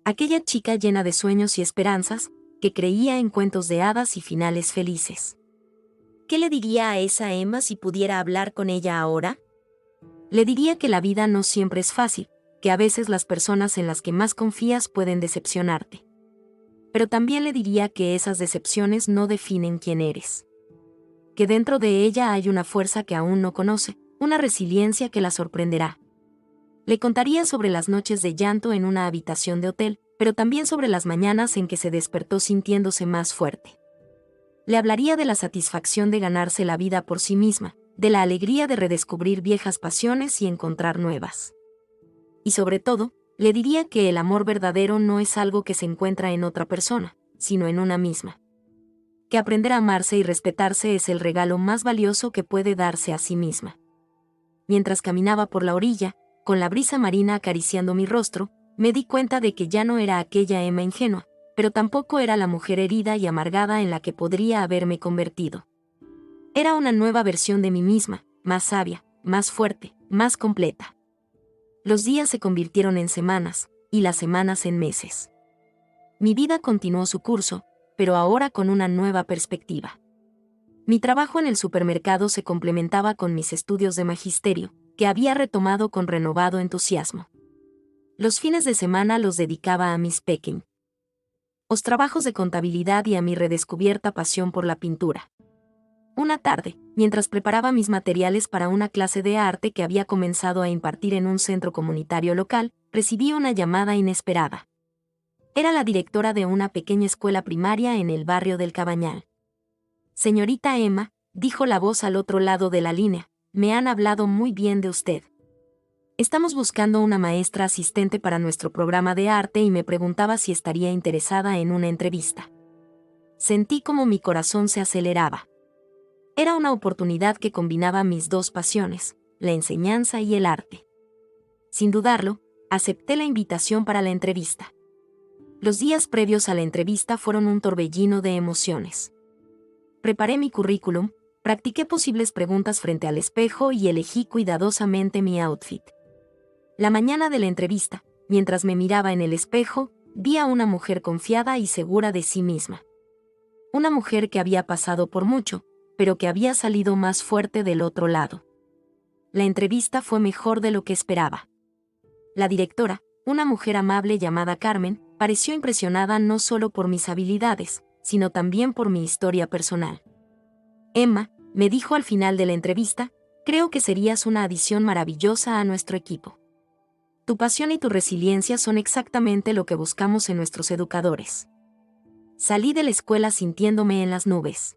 Aquella chica llena de sueños y esperanzas, que creía en cuentos de hadas y finales felices. ¿Qué le diría a esa Emma si pudiera hablar con ella ahora? Le diría que la vida no siempre es fácil, que a veces las personas en las que más confías pueden decepcionarte. Pero también le diría que esas decepciones no definen quién eres. que dentro de ella hay una fuerza que aún no conoce, una resiliencia que la sorprenderá. Le contaría sobre las noches de llanto en una habitación de hotel, pero también sobre las mañanas en que se despertó sintiéndose más fuerte. Le hablaría de la satisfacción de ganarse la vida por sí misma, de la alegría de redescubrir viejas pasiones y encontrar nuevas. Y sobre todo, le diría que el amor verdadero no es algo que se encuentra en otra persona, sino en una misma. Que aprender a amarse y respetarse es el regalo más valioso que puede darse a sí misma. Mientras caminaba por la orilla, con la brisa marina acariciando mi rostro, me di cuenta de que ya no era aquella Emma ingenua, pero tampoco era la mujer herida y amargada en la que podría haberme convertido. Era una nueva versión de mí misma, más sabia, más fuerte, más completa. Los días se convirtieron en semanas, y las semanas en meses. Mi vida continuó su curso, pero ahora con una nueva perspectiva. Mi trabajo en el supermercado se complementaba con mis estudios de magisterio, que había retomado con renovado entusiasmo. Los fines de semana los dedicaba a mis pequeños trabajos de contabilidad y a mi redescubierta pasión por la pintura. Una tarde, mientras preparaba mis materiales para una clase de arte que había comenzado a impartir en un centro comunitario local, recibí una llamada inesperada. Era la directora de una pequeña escuela primaria en el barrio del Cabañal. Señorita Emma, dijo la voz al otro lado de la línea, me han hablado muy bien de usted. Estamos buscando una maestra asistente para nuestro programa de arte y me preguntaba si estaría interesada en una entrevista. Sentí como mi corazón se aceleraba. Era una oportunidad que combinaba mis dos pasiones, la enseñanza y el arte. Sin dudarlo, acepté la invitación para la entrevista. Los días previos a la entrevista fueron un torbellino de emociones. Preparé mi currículum, practiqué posibles preguntas frente al espejo y elegí cuidadosamente mi outfit. La mañana de la entrevista, mientras me miraba en el espejo, vi a una mujer confiada y segura de sí misma. Una mujer que había pasado por mucho, pero que había salido más fuerte del otro lado. La entrevista fue mejor de lo que esperaba. La directora, una mujer amable llamada Carmen, pareció impresionada no solo por mis habilidades, sino también por mi historia personal. Emma, me dijo al final de la entrevista, creo que serías una adición maravillosa a nuestro equipo. Tu pasión y tu resiliencia son exactamente lo que buscamos en nuestros educadores. Salí de la escuela sintiéndome en las nubes.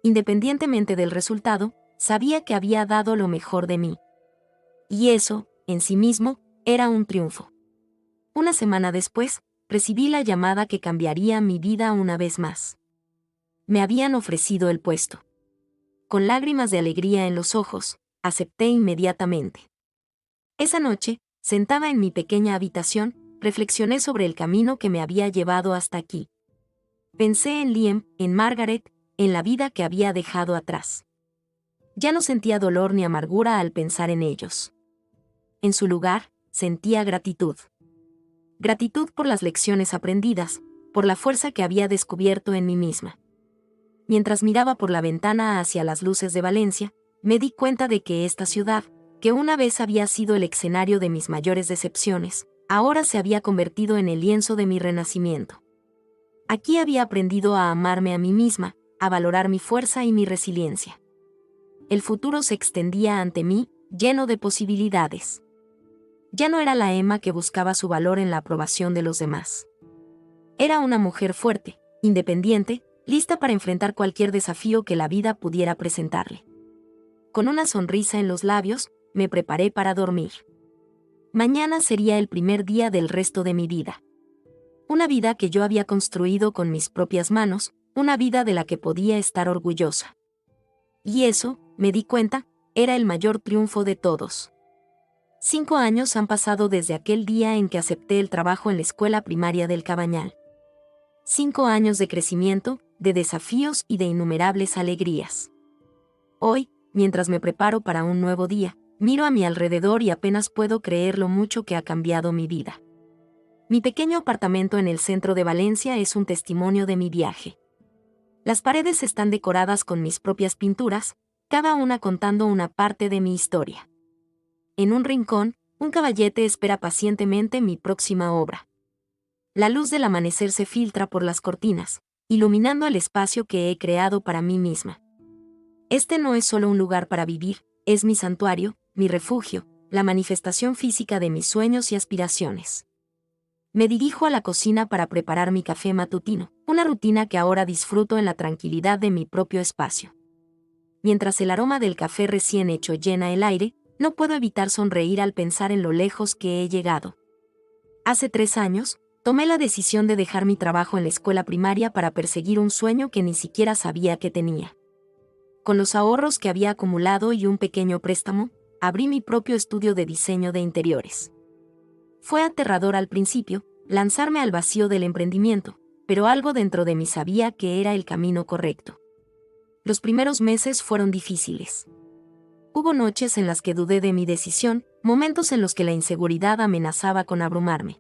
Independientemente del resultado, sabía que había dado lo mejor de mí. Y eso, en sí mismo, era un triunfo. Una semana después, recibí la llamada que cambiaría mi vida una vez más. Me habían ofrecido el puesto. Con lágrimas de alegría en los ojos, acepté inmediatamente. Esa noche, sentada en mi pequeña habitación, reflexioné sobre el camino que me había llevado hasta aquí. Pensé en Liam, en Margaret, en la vida que había dejado atrás. Ya no sentía dolor ni amargura al pensar en ellos. En su lugar, sentía gratitud. Gratitud por las lecciones aprendidas, por la fuerza que había descubierto en mí misma. Mientras miraba por la ventana hacia las luces de Valencia, me di cuenta de que esta ciudad, que una vez había sido el escenario de mis mayores decepciones, ahora se había convertido en el lienzo de mi renacimiento. Aquí había aprendido a amarme a mí misma, a valorar mi fuerza y mi resiliencia. El futuro se extendía ante mí, lleno de posibilidades. Ya no era la Emma que buscaba su valor en la aprobación de los demás. Era una mujer fuerte, independiente, lista para enfrentar cualquier desafío que la vida pudiera presentarle. Con una sonrisa en los labios, me preparé para dormir. Mañana sería el primer día del resto de mi vida. Una vida que yo había construido con mis propias manos, una vida de la que podía estar orgullosa. Y eso, me di cuenta, era el mayor triunfo de todos. 5 años han pasado desde aquel día en que acepté el trabajo en la escuela primaria del Cabañal. 5 años de crecimiento, de desafíos y de innumerables alegrías. Hoy, mientras me preparo para un nuevo día, miro a mi alrededor y apenas puedo creer lo mucho que ha cambiado mi vida. Mi pequeño apartamento en el centro de Valencia es un testimonio de mi viaje. Las paredes están decoradas con mis propias pinturas, cada una contando una parte de mi historia. En un rincón, un caballete espera pacientemente mi próxima obra. La luz del amanecer se filtra por las cortinas, iluminando el espacio que he creado para mí misma. Este no es solo un lugar para vivir, es mi santuario, mi refugio, la manifestación física de mis sueños y aspiraciones. Me dirijo a la cocina para preparar mi café matutino, una rutina que ahora disfruto en la tranquilidad de mi propio espacio. Mientras el aroma del café recién hecho llena el aire, no puedo evitar sonreír al pensar en lo lejos que he llegado. Hace 3 años, tomé la decisión de dejar mi trabajo en la escuela primaria para perseguir un sueño que ni siquiera sabía que tenía. Con los ahorros que había acumulado y un pequeño préstamo, abrí mi propio estudio de diseño de interiores. Fue aterrador al principio, lanzarme al vacío del emprendimiento, pero algo dentro de mí sabía que era el camino correcto. Los primeros meses fueron difíciles. Hubo noches en las que dudé de mi decisión, momentos en los que la inseguridad amenazaba con abrumarme.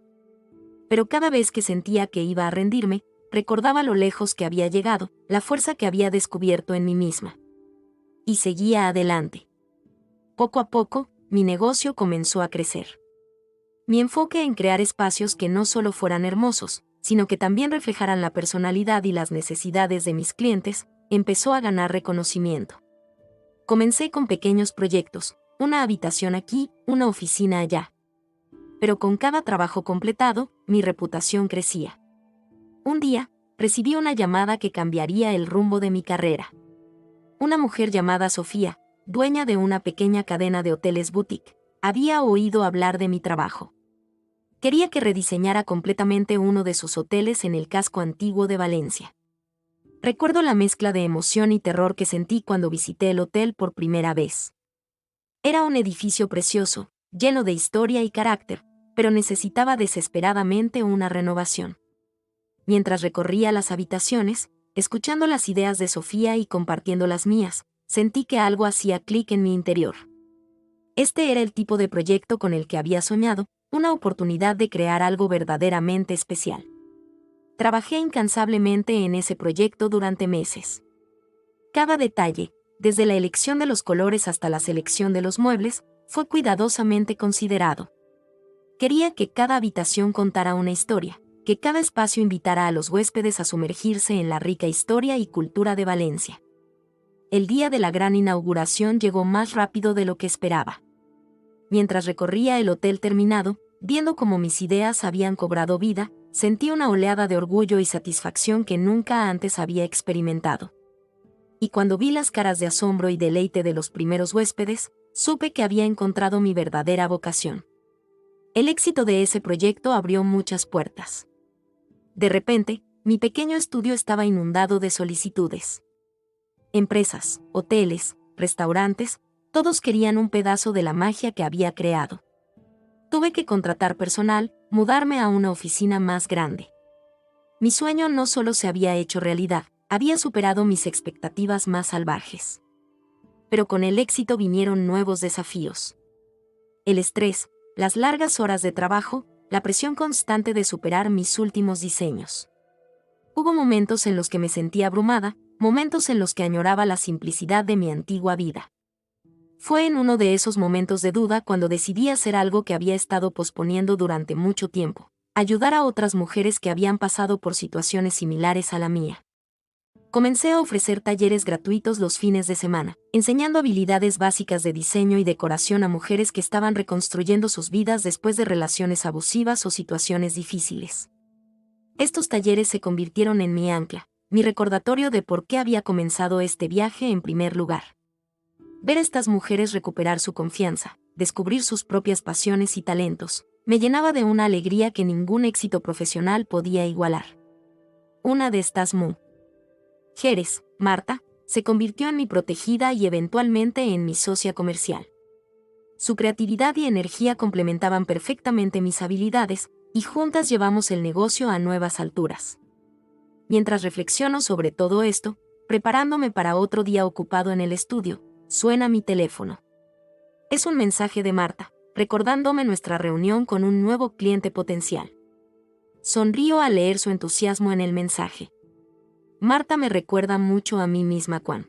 Pero cada vez que sentía que iba a rendirme, recordaba lo lejos que había llegado, la fuerza que había descubierto en mí misma. Y seguía adelante. Poco a poco, mi negocio comenzó a crecer. Mi enfoque en crear espacios que no solo fueran hermosos, sino que también reflejaran la personalidad y las necesidades de mis clientes, empezó a ganar reconocimiento. Comencé con pequeños proyectos, una habitación aquí, una oficina allá. Pero con cada trabajo completado, mi reputación crecía. Un día, recibí una llamada que cambiaría el rumbo de mi carrera. Una mujer llamada Sofía, dueña de una pequeña cadena de hoteles boutique, había oído hablar de mi trabajo. Quería que rediseñara completamente uno de sus hoteles en el casco antiguo de Valencia. Recuerdo la mezcla de emoción y terror que sentí cuando visité el hotel por primera vez. Era un edificio precioso, lleno de historia y carácter, pero necesitaba desesperadamente una renovación. Mientras recorría las habitaciones, escuchando las ideas de Sofía y compartiendo las mías, sentí que algo hacía clic en mi interior. Este era el tipo de proyecto con el que había soñado, una oportunidad de crear algo verdaderamente especial. Trabajé incansablemente en ese proyecto durante meses. Cada detalle, desde la elección de los colores hasta la selección de los muebles, fue cuidadosamente considerado. Quería que cada habitación contara una historia, que cada espacio invitara a los huéspedes a sumergirse en la rica historia y cultura de Valencia. El día de la gran inauguración llegó más rápido de lo que esperaba. Mientras recorría el hotel terminado, viendo cómo mis ideas habían cobrado vida, sentí una oleada de orgullo y satisfacción que nunca antes había experimentado. Y cuando vi las caras de asombro y deleite de los primeros huéspedes, supe que había encontrado mi verdadera vocación. El éxito de ese proyecto abrió muchas puertas. De repente, mi pequeño estudio estaba inundado de solicitudes. Empresas, hoteles, restaurantes, todos querían un pedazo de la magia que había creado. Tuve que contratar personal, mudarme a una oficina más grande. Mi sueño no solo se había hecho realidad, había superado mis expectativas más salvajes. Pero con el éxito vinieron nuevos desafíos. El estrés, las largas horas de trabajo, la presión constante de superar mis últimos diseños. Hubo momentos en los que me sentía abrumada, momentos en los que añoraba la simplicidad de mi antigua vida. Fue en uno de esos momentos de duda cuando decidí hacer algo que había estado posponiendo durante mucho tiempo: ayudar a otras mujeres que habían pasado por situaciones similares a la mía. Comencé a ofrecer talleres gratuitos los fines de semana, enseñando habilidades básicas de diseño y decoración a mujeres que estaban reconstruyendo sus vidas después de relaciones abusivas o situaciones difíciles. Estos talleres se convirtieron en mi ancla, mi recordatorio de por qué había comenzado este viaje en primer lugar. Ver a estas mujeres recuperar su confianza, descubrir sus propias pasiones y talentos, me llenaba de una alegría que ningún éxito profesional podía igualar. Una de estas mujeres, Marta, se convirtió en mi protegida y eventualmente en mi socia comercial. Su creatividad y energía complementaban perfectamente mis habilidades, y juntas llevamos el negocio a nuevas alturas. Mientras reflexiono sobre todo esto, preparándome para otro día ocupado en el estudio, suena mi teléfono. Es un mensaje de Marta, recordándome nuestra reunión con un nuevo cliente potencial. Sonrío al leer su entusiasmo en el mensaje. Marta me recuerda mucho a mí misma cuando